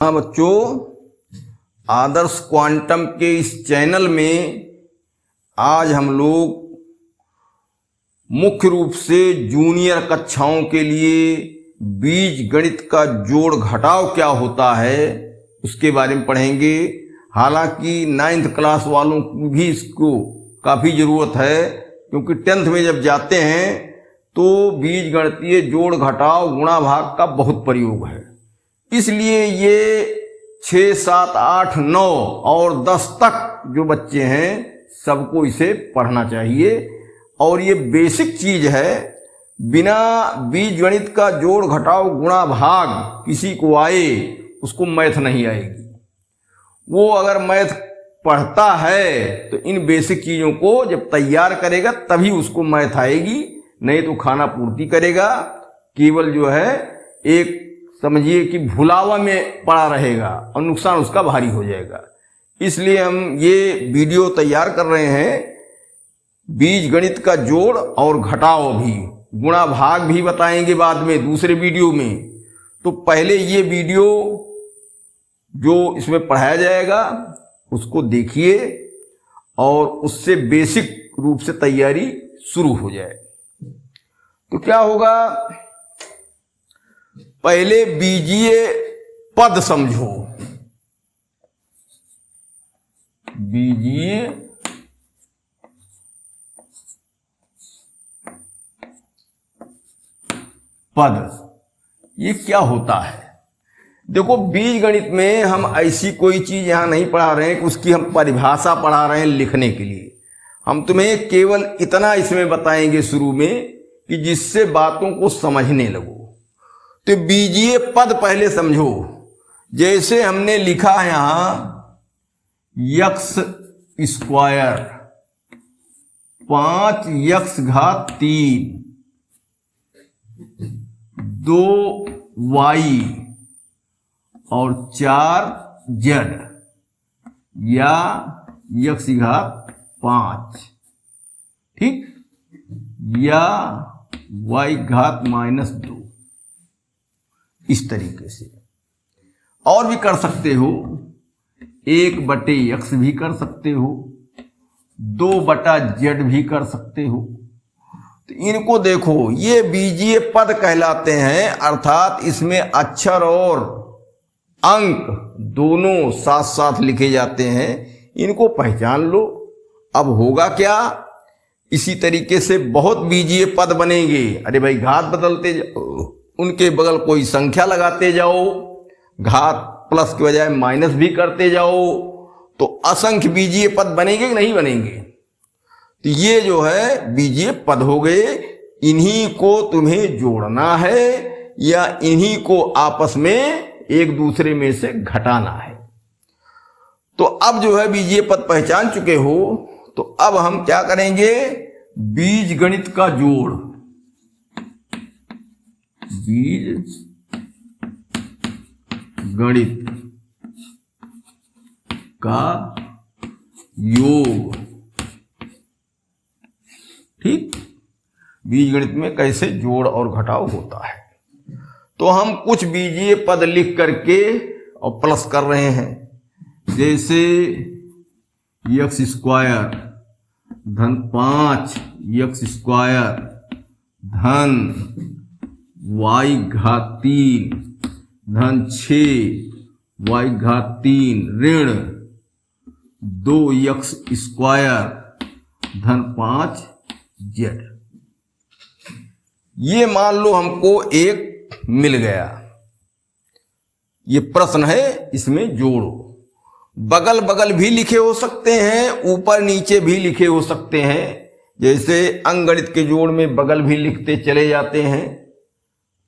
हाँ बच्चों, आदर्श क्वांटम के इस चैनल में आज हम लोग मुख्य रूप से जूनियर कक्षाओं के लिए बीज गणित का जोड़ घटाव क्या होता है उसके बारे में पढ़ेंगे। हालांकि 9th क्लास वालों को भी इसको काफ़ी ज़रूरत है, क्योंकि 10th में जब जाते हैं तो बीज गणितीय जोड़ घटाव गुणा भाग का बहुत प्रयोग है। इसलिए ये 6, 7, 8, 9 और 10 तक जो बच्चे हैं सबको इसे पढ़ना चाहिए। और ये बेसिक चीज़ है, बिना बीज गणित का जोड़ घटाव गुणा भाग किसी को आए उसको मैथ नहीं आएगी। वो अगर मैथ पढ़ता है तो इन बेसिक चीज़ों को जब तैयार करेगा तभी उसको मैथ आएगी, नहीं तो खाना पूर्ति करेगा। केवल जो है एक समझिए कि भुलावा में पड़ा रहेगा और नुकसान उसका भारी हो जाएगा। इसलिए हम ये वीडियो तैयार कर रहे हैं, बीज गणित का जोड़ और घटाव भी, गुणा भाग भी बताएंगे बाद में दूसरे वीडियो में। तो पहले ये वीडियो जो इसमें पढ़ाया जाएगा उसको देखिए और उससे बेसिक रूप से तैयारी शुरू हो जाए। तो क्या होगा, पहले बीजीय पद समझो। बीजीय पद ये क्या होता है? देखो, बीज गणित में हम ऐसी कोई चीज यहां नहीं पढ़ा रहे हैं कि उसकी हम परिभाषा पढ़ा रहे हैं लिखने के लिए। हम तुम्हें केवल इतना इसमें बताएंगे शुरू में कि जिससे बातों को समझने लगो। तो बीजीय पद पहले समझो। जैसे हमने लिखा है यहां यक्स स्क्वायर 5x घात 3 2y और 4z या x घात 5, ठीक, या y घात -2। इस तरीके से और भी कर सकते हो, 1/x भी कर सकते हो, 2/z भी कर सकते हो। तो इनको देखो, ये बीजीय पद कहलाते हैं, अर्थात इसमें अक्षर और अंक दोनों साथ साथ लिखे जाते हैं। इनको पहचान लो। अब होगा क्या, इसी तरीके से बहुत बीजीय पद बनेंगे। अरे भाई, घात बदलते जाओ, उनके बगल कोई संख्या लगाते जाओ, घात प्लस के बजाय माइनस भी करते जाओ, तो असंख्य बीजीय पद बनेंगे कि नहीं बनेंगे? तो ये जो है बीजीय पद हो गए। इन्हीं को तुम्हें जोड़ना है या इन्हीं को आपस में एक दूसरे में से घटाना है। तो अब जो है बीजीय पद पहचान चुके हो, तो अब हम क्या करेंगे, बीज गणित का जोड़, बीज गणित का योग, ठीक, बीज गणित में कैसे जोड़ और घटाव होता है। तो हम कुछ बीजीय पद लिख करके और प्लस कर रहे हैं। जैसे x स्क्वायर धन 5x स्क्वायर धन y घात 3 धन 6y घात 3 ऋण 2x स्क्वायर धन 5z। ये मान लो हमको एक मिल गया। ये प्रश्न है, इसमें जोड़ो। बगल बगल भी लिखे हो सकते हैं, ऊपर नीचे भी लिखे हो सकते हैं। जैसे अंकगणित के जोड़ में बगल भी लिखते चले जाते हैं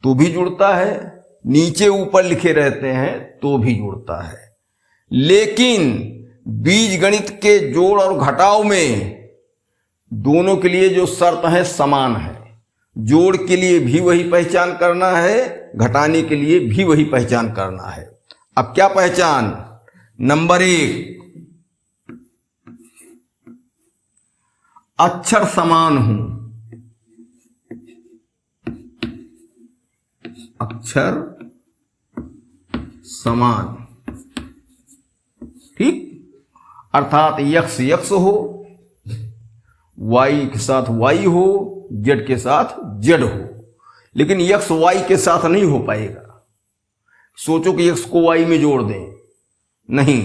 तो भी जुड़ता है, नीचे ऊपर लिखे रहते हैं तो भी जुड़ता है। लेकिन बीज गणित के जोड़ और घटाव में दोनों के लिए जो शर्त है समान है। जोड़ के लिए भी वही पहचान करना है, घटाने के लिए भी वही पहचान करना है। अब क्या पहचान? नंबर 1, अक्षर समान हो। अक्षर समान। अर्थात यक्स यक्स हो, वाई के साथ वाई हो, जेड के साथ जेड हो, लेकिन यक्स वाई के साथ नहीं हो पाएगा। सोचो कि यक्स को वाई में जोड़ दें, नहीं,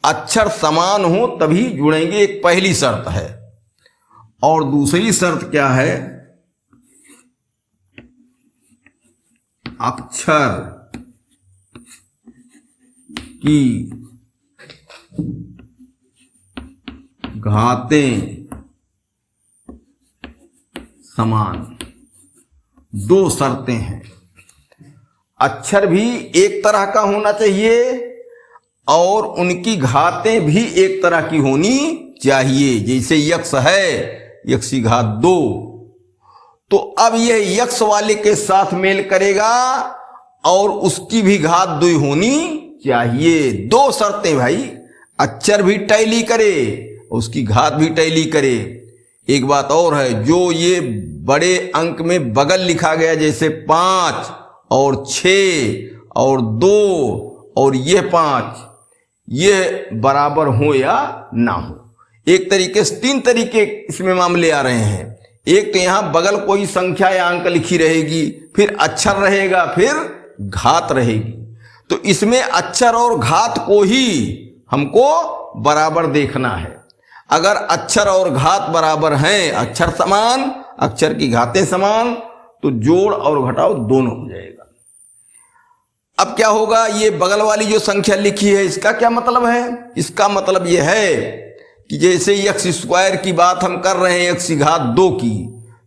अक्षर समान हो तभी जुड़ेंगे, एक पहली शर्त है। और दूसरी शर्त क्या है? अक्षर की घातें समान। दो शर्तें हैं, अक्षर भी एक तरह का होना चाहिए और उनकी घातें भी एक तरह की होनी चाहिए। जैसे यक्स है, यक्स की घात 2, तो अब यह यक्स वाले के साथ मेल करेगा और उसकी भी घात 2 होनी चाहिए। दो शर्तें भाई, अक्षर भी टैली करे, उसकी घात भी टैली करे। एक बात और है, जो ये बड़े अंक में बगल लिखा गया, जैसे 5 और 6 और 2 और ये 5, ये बराबर हो या ना हो। एक तरीके से 3 तरीके इसमें मामले आ रहे हैं। एक तो यहां बगल कोई संख्या या अंक लिखी रहेगी, फिर अक्षर रहेगा, फिर घात रहेगी। तो इसमें अक्षर और घात को ही हमको बराबर देखना है। अगर अक्षर और घात बराबर हैं, अक्षर समान, अक्षर की घातें समान, तो जोड़ और घटाव दोनों हो जाएगा। अब क्या होगा? ये बगल वाली जो संख्या लिखी है, इसका क्या मतलब है? इसका मतलब यह है कि जैसे एक्स स्क्वायर की बात हम कर रहे हैं, एक्स की घात 2 की,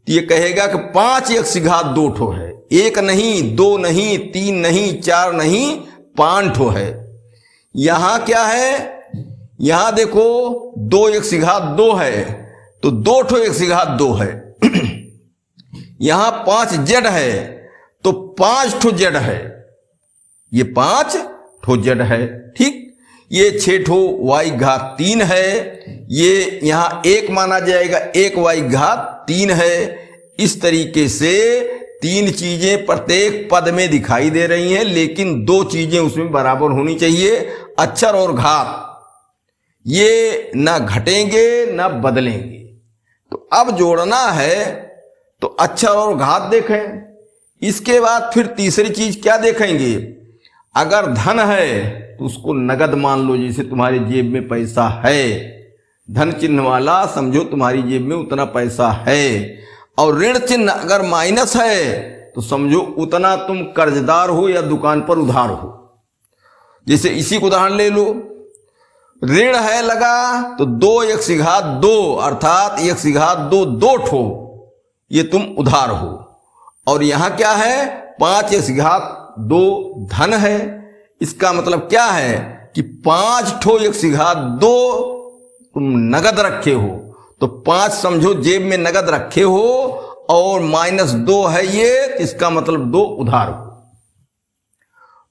तो ये कहेगा कि 5 एक्स की घात 2 ठो है। 1 नहीं, 2 नहीं, 3 नहीं, 4 नहीं, 5 ठो है। यहां क्या है? यहां देखो 2 एक्स की घात 2 है, तो 2 ठो एक्स की घात 2 है। यहां 5 जेड है, तो 5 ठो जेड है। ये 5 ठो जेड है, ठीक। ये 6 ठो वाई घात 3 है। ये यहां 1 माना जाएगा, 1 वाई घात 3 है। इस तरीके से 3 चीजें प्रत्येक पद में दिखाई दे रही हैं, लेकिन 2 चीजें उसमें बराबर होनी चाहिए, अक्षर और घात। ये ना घटेंगे ना बदलेंगे। तो अब जोड़ना है तो अक्षर और घात देखें। इसके बाद फिर तीसरी चीज क्या देखेंगे? अगर धन है तो उसको नगद मान लो, जैसे तुम्हारी जेब में पैसा है, धन चिन्ह वाला समझो तुम्हारी जेब में उतना पैसा है। और ऋण चिन्ह अगर माइनस है तो समझो उतना तुम कर्जदार हो या दुकान पर उधार हो। जैसे इसी को उदाहरण ले लो, ऋण है लगा तो 2 एक्स की घात 2 अर्थात एक्स की घात 2 2 ठो, ये तुम उधार हो। और यहां क्या है? 5 एक्स की घात 2 धन है। इसका मतलब क्या है कि 5 ठो एक्स की घात 2 तुम नगद रखे हो, तो 5 समझो जेब में नगद रखे हो और -2 है ये, इसका मतलब 2 उधार हो।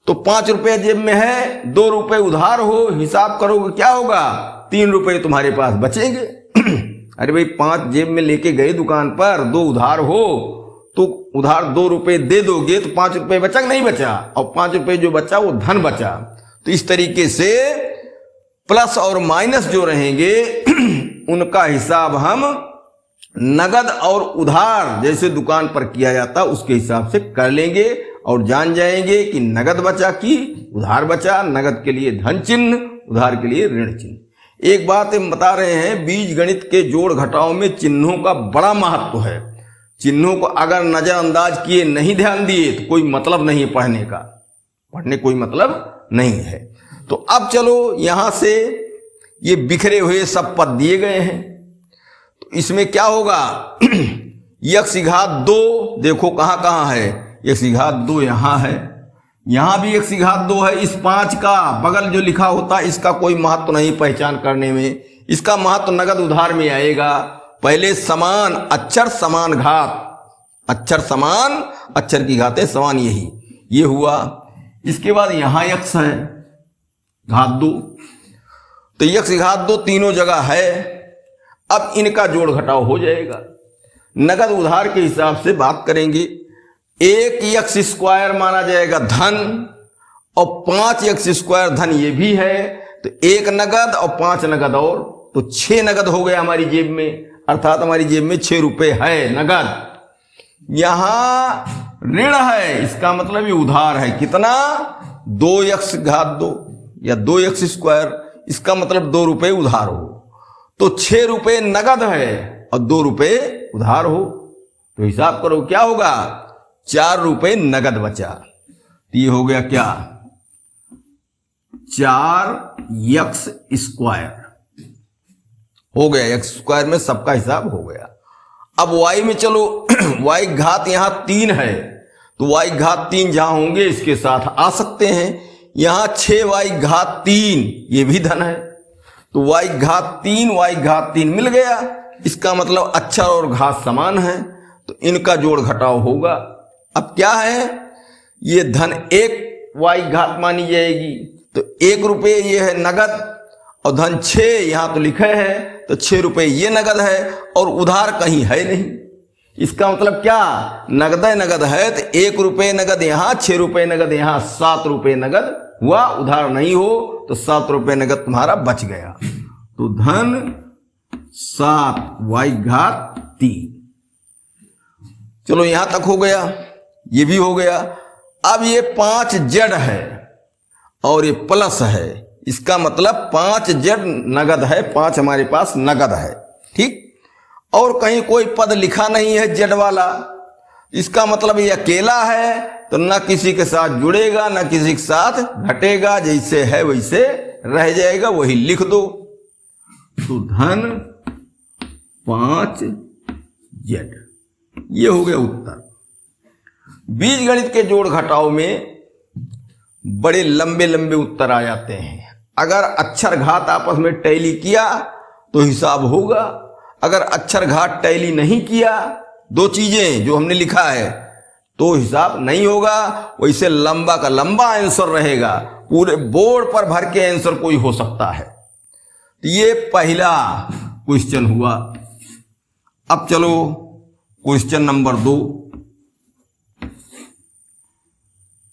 तो 5 रुपए जेब में है, 2 रुपए उधार हो, हिसाब करोगे क्या होगा? 3 रुपए तुम्हारे पास बचेंगे। अरे भाई 5 जेब में लेके गए दुकान पर, 2 उधार हो, तो उधार 2 रुपए दे दोगे तो 5 रुपए बचा नहीं बचा, और 5 रुपए जो बचा वो धन बचा। तो इस तरीके से प्लस और माइनस जो रहेंगे उनका हिसाब हम नगद और उधार जैसे दुकान पर किया जाता उसके हिसाब से कर लेंगे और जान जाएंगे कि नगद बचा कि उधार बचा। नगद के लिए धन चिन्ह, उधार के लिए ऋण चिन्ह। एक बात हम बता रहे हैं, बीज गणित के जोड़ घटाव में चिन्हों का बड़ा महत्व है। चिन्हों को अगर नजरअंदाज किए, नहीं ध्यान दिए, तो कोई मतलब नहीं है पढ़ने का, पढ़ने कोई मतलब नहीं है। तो अब चलो यहां से ये बिखरे हुए सब पद दिए गए हैं, तो इसमें क्या होगा? एक्स की घात 2 देखो कहां कहां है, एक्स की घात 2 यहां है, यहां भी एक्स की घात 2 है। इस 5 का बगल जो लिखा होता है इसका कोई महत्व नहीं पहचान करने में, इसका महत्व नगद उधार में आएगा। पहले समान अक्षर समान घात, अक्षर समान अक्षर की घातें समान, यही ये हुआ। इसके बाद यहां एक्स है घात 2, तो एक्स की घात 2 तीनों जगह है। अब इनका जोड़ घटाव हो जाएगा। नगद उधार के हिसाब से बात करेंगे, 1 एक्स स्क्वायर माना जाएगा धन और 5 एक्स स्क्वायर धन ये भी है, तो 1 नगद और 5 नगद और, तो 6 नगद हो गया हमारी जेब में, अर्थात हमारी जेब में 6 रुपए है नगद। यहां ऋण है, इसका मतलब ये उधार है। कितना? 2x घात 2 या 2x स्क्वायर, इसका मतलब 2 रुपए उधार हो। तो 6 रुपए नगद है और 2 रुपए उधार हो, तो हिसाब करो क्या होगा? 4 रुपए नगद बचा। तो ये हो गया क्या? 4x स्क्वायर हो गया। x स्क्वायर में सबका हिसाब हो गया। अब y में चलो y घात यहां 3 है, तो y घात 3 जहां होंगे इसके साथ आ सकते हैं। यहां 6y घात 3 ये भी धन है, तो y घात 3 मिल गया। इसका मतलब अक्षर और घात समान है, तो इनका जोड़ घटाव होगा। अब क्या है? ये धन 1 y घात मानी जाएगी, तो 1 रुपये ये है नगद, और धन 6 यहां तो लिखे है, तो 6 रुपये ये नगद है, और उधार कहीं है नहीं। इसका मतलब क्या? नगद है, तो 1 रुपये नगद यहां, 6 रुपये नगद यहां, 7 रुपये नगद हुआ। उधार नहीं हो तो 7 रुपये नगद तुम्हारा बच गया। तो धन 7y घात 3। चलो यहां तक हो गया, ये भी हो गया। अब ये 5z है और ये प्लस है, इसका मतलब 5z नगद है, 5 हमारे पास नगद है, ठीक। और कहीं कोई पद लिखा नहीं है z वाला, इसका मतलब ये अकेला है, तो न किसी के साथ जुड़ेगा न किसी के साथ घटेगा, जैसे है वैसे रह जाएगा, वही लिख दो। तो धन 5z, ये हो गया उत्तर। बीजगणित के जोड़ घटाव में बड़े लंबे लंबे उत्तर आ जाते हैं। अगर अक्षर घात आपस में टैली किया तो हिसाब होगा, अगर अक्षर घात टैली नहीं किया, दो चीजें जो हमने लिखा है, तो हिसाब नहीं होगा। वैसे लंबा का लंबा आंसर रहेगा, पूरे बोर्ड पर भर के आंसर कोई हो सकता है। तो ये पहला क्वेश्चन हुआ। अब चलो question number 2।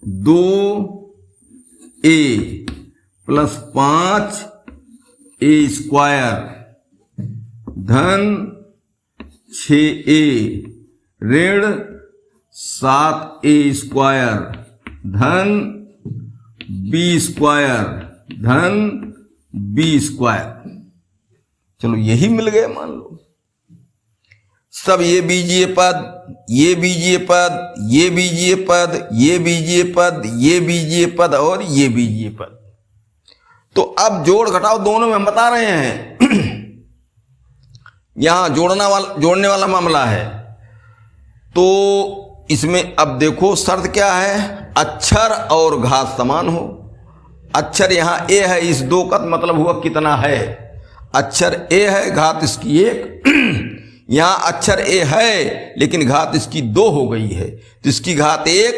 2a plus 5a square धन 6a ऋण 7a स्क्वायर धन b स्क्वायर धन b स्क्वायर। चलो यही मिल गए मान लो। सब ये बीजीय पद, ये बीजीय पद, ये बीजीय पद, ये बीजीय पद, ये बीजीय पद और ये बीजीय पद। तो अब जोड़ घटाव दोनों में हम बता रहे हैं। यहां जोड़ने वाला मामला है, तो इसमें अब देखो शर्त क्या है? अक्षर और घात समान हो। अक्षर यहां a है, इस 2 का मतलब हुआ कितना है? अक्षर a है, घात इसकी 1। यहां अक्षर a है लेकिन घात इसकी 2 हो गई है, तो इसकी घात 1,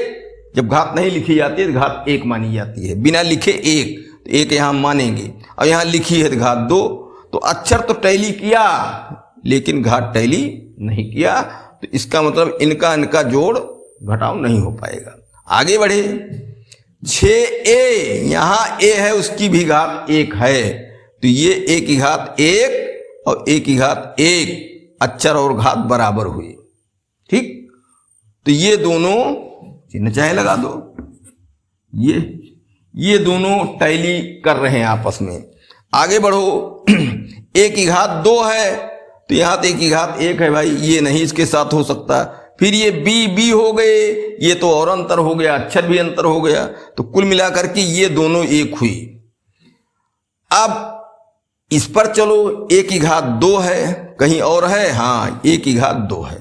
जब घात नहीं लिखी जाती है तो घात 1 मानी जाती है, बिना लिखे 1, तो 1 यहां मानेंगे। और यहां लिखी है तो घात 2, तो अक्षर तो टैली किया लेकिन घात टैली नहीं किया, तो इसका मतलब इनका जोड़ घटाव नहीं हो पाएगा। आगे बढ़े। 6a, यहां a है, उसकी भी घात 1 है, तो ये a की घात 1 और a की घात 1, अक्षर और घात बराबर हुए, ठीक। तो ये दोनों चिन्ह चाहे लगा दो, ये दोनों टैली कर रहे हैं आपस में। आगे बढ़ो। a की घात 2 है, तो यहां तो a की घात 1 है भाई, ये नहीं इसके साथ हो सकता। फिर ये b हो गए, ये तो और अंतर हो गया, अक्षर भी अंतर हो गया, तो कुल मिलाकर के ये दोनों 1 हुई। अब इस पर चलो, a की घात 2 है, कहीं और है? हाँ, a की घात 2 है,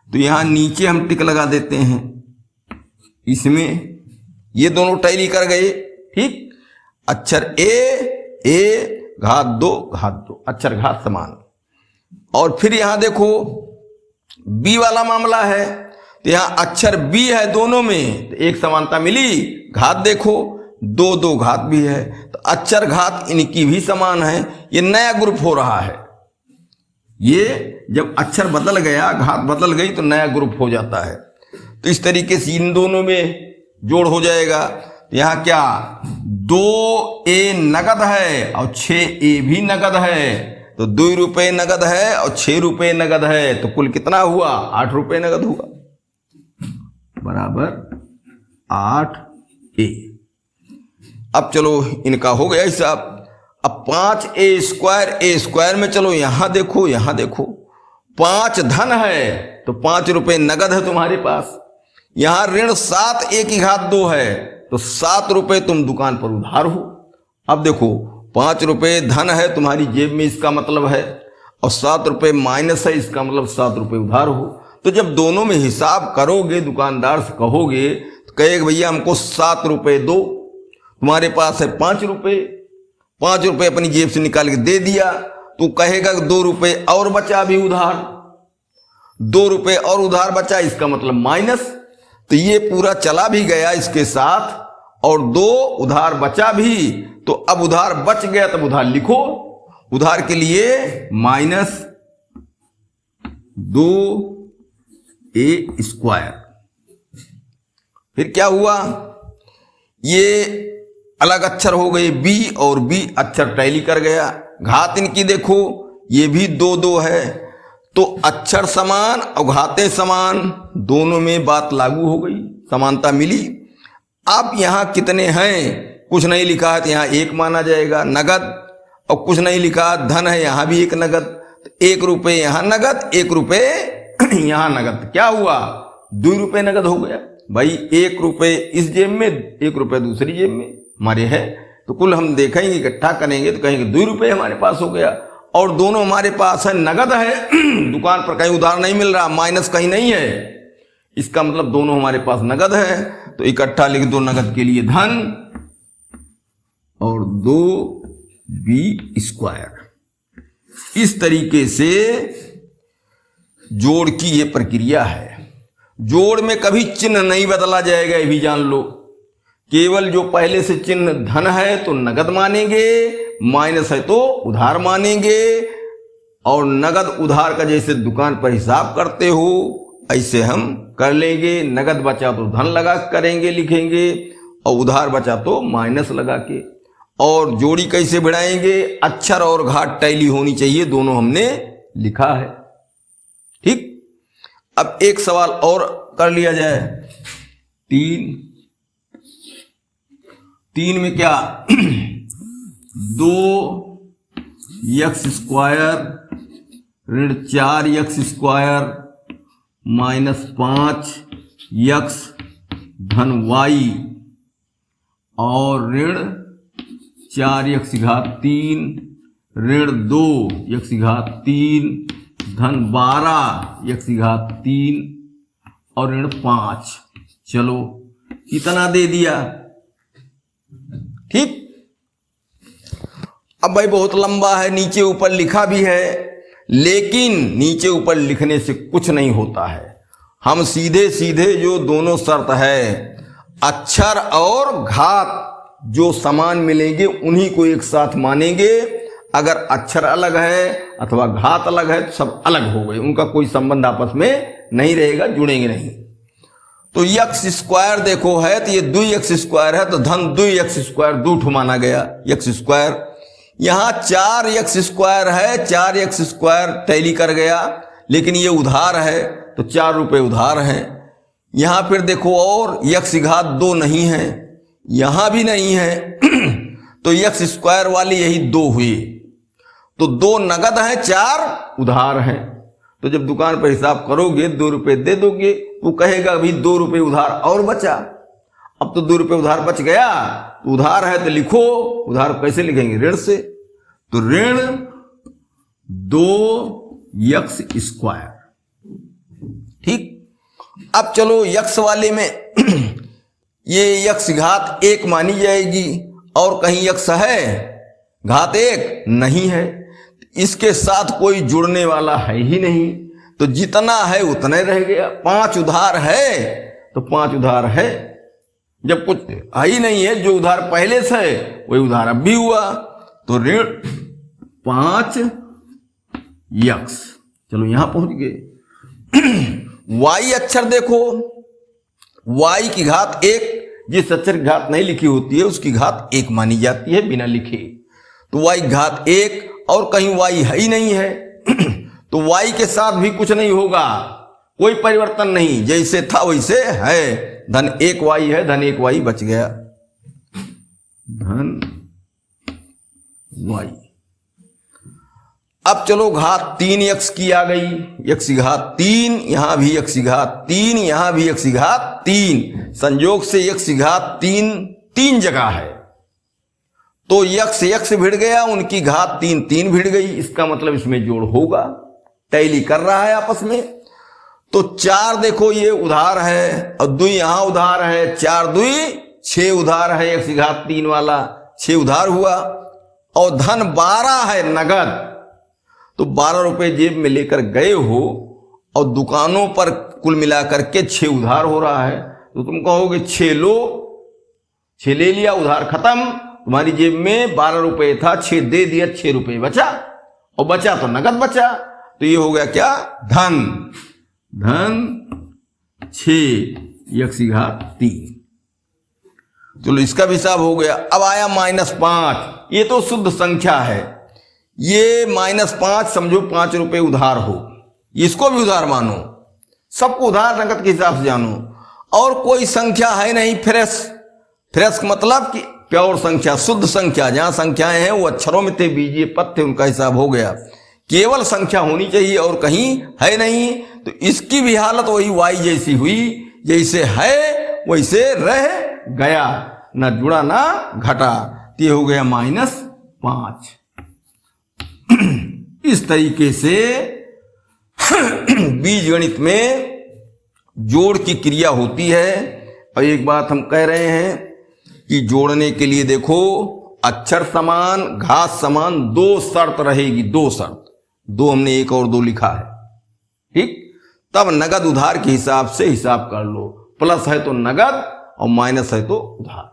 तो यहां नीचे हम टिक लगा देते हैं। इसमें ये दोनों टैली कर गए, ठीक। अक्षर a घात 2 घात 2, अक्षर घात समान। और फिर यहां देखो b वाला मामला है, तो यहां अक्षर b है दोनों में, तो एक समानता मिली। घात देखो 2 घात भी है, तो अक्षर घात इनकी भी समान है। ये नया ग्रुप हो रहा है, ये जब अक्षर बदल गया, घात बदल गई, तो नया ग्रुप हो जाता है। तो इस तरीके से इन दोनों में जोड़ हो जाएगा। तो यहां क्या 2a नगद है और 6a भी नगद है, तो 2 रुपये नगद है और 6 रुपये नगद है, तो कुल कितना हुआ? 8 रुपये नगद हुआ, बराबर 8a। अब चलो इनका हो गया हिसाब। अब 5a स्क्वायर में चलो यहां देखो, यहां देखो 5 धन है तो 5 रुपये नगद है तुम्हारे पास। यहां ऋण 7a की घात 2 है तो 7 रुपये तुम दुकान पर उधार हो। अब देखो 5 रुपये धन है तुम्हारी जेब में, इसका मतलब है, और 7 रुपये माइनस है, इसका मतलब 7 रुपये उधार हो। तो जब दोनों में हिसाब करोगे, दुकानदार से कहोगे तो कहेगा भैया हमको 7 रुपये दो, तुम्हारे पास है 5 रुपये, 5 रुपये अपनी जेब से निकाल के दे दिया, तो कहेगा 2 रुपये और बचा भी उधार, 2 रुपये और उधार बचा, इसका मतलब माइनस। तो ये पूरा चला भी गया इसके साथ और 2 उधार बचा भी, तो अब उधार बच गया तब उधार लिखो। उधार के लिए -2a स्क्वायर। फिर क्या हुआ? ये अलग अक्षर हो गए b और b अक्षर टैली कर गया। घात इनकी देखो, ये भी 2 है, तो अक्षर समान और घातें समान, दोनों में बात लागू हो गई, समानता मिली। अब यहां कितने हैं? कुछ नहीं लिखा है तो यहां 1 माना जाएगा नगद, और कुछ नहीं लिखा धन है, यहां भी 1 नगद, तो 1 रुपये यहां नगद, 1 रुपये यहां नगद। क्या हुआ? 2 रुपये नगद हो गया भाई। 1 रुपये इस जेब में, 1 रुपये दूसरी जेब में हमारे है, तो कुल हम देखेंगे इकट्ठा करेंगे तो कहेंगे 2 रुपये हमारे पास हो गया, और दोनों हमारे पास है, नगद है, दुकान पर कहीं उधार नहीं मिल रहा, माइनस कहीं नहीं है, इसका मतलब दोनों हमारे पास नगद है। तो इकट्ठा लिख दो, नगद के लिए धन और 2b स्क्वायर। इस तरीके से जोड़ की ये प्रक्रिया है। जोड़ में कभी चिन्ह नहीं बदला जाएगा, ये भी जान लो। केवल जो पहले से चिन्ह धन है तो नगद मानेंगे, माइनस है तो उधार मानेंगे, और नगद उधार का जैसे दुकान पर हिसाब करते हो ऐसे हम कर लेंगे। नगद बचा तो धन लगा करेंगे, लिखेंगे, और उधार बचा तो माइनस लगा के। और जोड़ी कैसे बढ़ाएंगे? अक्षर और घात टैली होनी चाहिए, दोनों हमने लिखा है। ठीक, अब एक सवाल और कर लिया जाए। 3 में क्या? 2x स्क्वायर ऋण 4x स्क्वायर -5x धन y और ऋण 4x घात 3 ऋण 2x घात 3 धन 12x घात 3 और ऋण 5। चलो कितना दे दिया? ठीक। अब भाई बहुत लंबा है, नीचे ऊपर लिखा भी है, लेकिन नीचे ऊपर लिखने से कुछ नहीं होता है। हम सीधे सीधे जो दोनों शर्त है, अक्षर और घात जो समान मिलेंगे उन्हीं को एक साथ मानेंगे। अगर अक्षर अलग है अथवा घात अलग है तो सब अलग हो गए, उनका कोई संबंध आपस में नहीं रहेगा, जुड़ेंगे नहीं। तो x स्क्वायर देखो है तो ये 2x स्क्वायर है, तो धन 2x स्क्वायर 2 माना गया x स्क्वायर। यहां 4x स्क्वायर है, 4x स्क्वायर टैली कर गया, लेकिन ये उधार है तो 4 रुपये उधार है। यहां फिर देखो और x घात 2 नहीं है, यहां भी नहीं है, तो x स्क्वायर वाली यही 2 हुई। तो 2 नगद है, 4 उधार है। तो जब दुकान पर हिसाब करोगे 2 रुपये दे दोगे, तो कहेगा अभी 2 रुपये उधार और बचा। अब तो 2 रुपये उधार बच गया, तो उधार है तो लिखो। उधार कैसे लिखेंगे? ऋण से। तो ऋण 2x स्क्वायर। ठीक। अब चलो x वाले में ये x घात 1 मानी जाएगी, और कहीं x है घात 1 नहीं है, इसके साथ कोई जुड़ने वाला है ही नहीं, तो जितना है उतना रह गया। 5 उधार है तो 5 उधार है, जब कुछ है ही नहीं है, जो उधार पहले से है वही उधार अब भी हुआ, तो ऋण 5x। चलो यहां पहुंच गए। y अक्षर देखो, y की घात 1 जिस अक्षर की घात नहीं लिखी होती है उसकी घात 1 मानी जाती है बिना लिखे। तो y घात 1 और कहीं y है ही नहीं है तो y के साथ भी कुछ नहीं होगा, कोई परिवर्तन नहीं, जैसे था वैसे है। धन 1y है, धन 1y बच गया, धन y। अब चलो घात 3x की आ गई, x की घात 3, यहां भी x की घात 3, यहां भी x की घात 3, संयोग से x की घात 3 जगह है तो x भिड़ गया, उनकी घात 3 भिड़ गई, इसका मतलब इसमें जोड़ होगा, टैली कर रहा है आपस में। तो 4 देखो ये उधार है और 2 यहां उधार है, 4 2 6 उधार है, x की घात 3 वाला 6 उधार हुआ, और धन 12 है नगद। तो 12 रुपए जेब में लेकर गए हो और दुकानों पर कुल मिलाकर के 6 उधार हो रहा है, तो तुम कहोगे 6 लो, 6 ले लिया, उधार खत्म, तुम्हारी जेब में 12 रुपए था, 6 दे दिया, 6 रुपए बचा, और बचा तो नगद बचा, तो ये हो गया क्या, धन 6 x की घात 3। चलो इसका भी हिसाब हो गया। अब आया -5, ये तो शुद्ध संख्या है, ये -5 समझो 5 रुपए उधार हो, इसको भी उधार मानो, सबको उधार नगद के हिसाब से जानो, और कोई संख्या है नहीं फ्रेश मतलब कि प्योर संख्या, शुद्ध संख्या, जहां संख्याएं हैं वो अक्षरों में थे, बीजीय पद थे, उनका हिसाब हो गया। केवल संख्या होनी चाहिए और कहीं है नहीं, तो इसकी भी हालत वही y जैसी हुई, जैसे है वैसे रह गया, ना जुड़ा ना घटा, ये हो गया -5। इस तरीके से बीजगणित में जोड़ की क्रिया होती है। और एक बात हम कह रहे हैं कि जोड़ने के लिए देखो अक्षर समान घात समान 2 शर्त रहेगी, 2 शर्त, 2 हमने 1 और 2 लिखा है, ठीक। तब नगद उधार के हिसाब से हिसाब कर लो, प्लस है तो नगद और माइनस है तो उधार,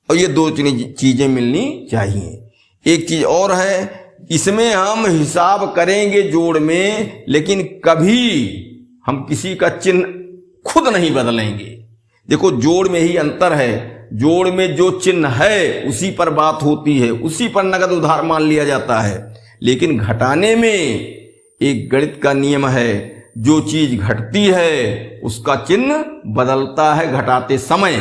और ये 2 चीजें मिलनी चाहिए। एक चीज और है, इसमें हम हिसाब करेंगे जोड़ में, लेकिन कभी हम किसी का चिन्ह खुद नहीं बदलेंगे। देखो जोड़ में ही अंतर है, जोड़ में जो चिन्ह है उसी पर बात होती है, उसी पर नगद उधार मान लिया जाता है, लेकिन घटाने में एक गणित का नियम है, जो चीज घटती है उसका चिन्ह बदलता है घटाते समय।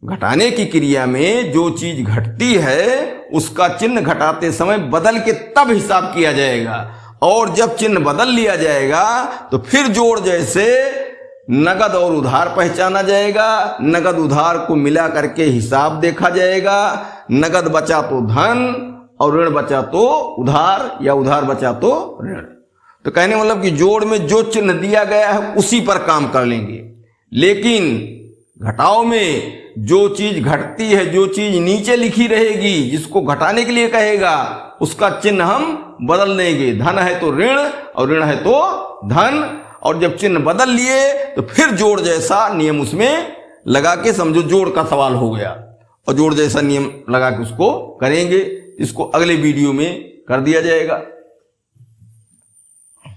घटाने की क्रिया में जो चीज घटती है उसका चिन्ह घटाते समय बदल के तब हिसाब किया जाएगा, और जब चिन्ह बदल लिया जाएगा तो फिर जोड़ जैसे नगद और उधार पहचाना जाएगा, नगद उधार को मिला करके हिसाब देखा जाएगा, नगद बचा तो धन और ऋण बचा तो उधार, या उधार बचा तो ऋण। तो कहने मतलब कि जोड़ में जो चिन्ह दिया गया है उसी पर काम कर लेंगे, लेकिन घटाव में जो चीज घटती है, जो चीज नीचे लिखी रहेगी जिसको घटाने के लिए कहेगा, उसका चिन्ह हम बदल देंगे, धन है तो ऋण और ऋण है तो धन, और जब चिन्ह बदल लिए तो फिर जोड़ जैसा नियम उसमें लगा के, समझो जोड़ का सवाल हो गया, और जोड़ जैसा नियम लगा के उसको करेंगे। इसको अगले वीडियो में कर दिया जाएगा।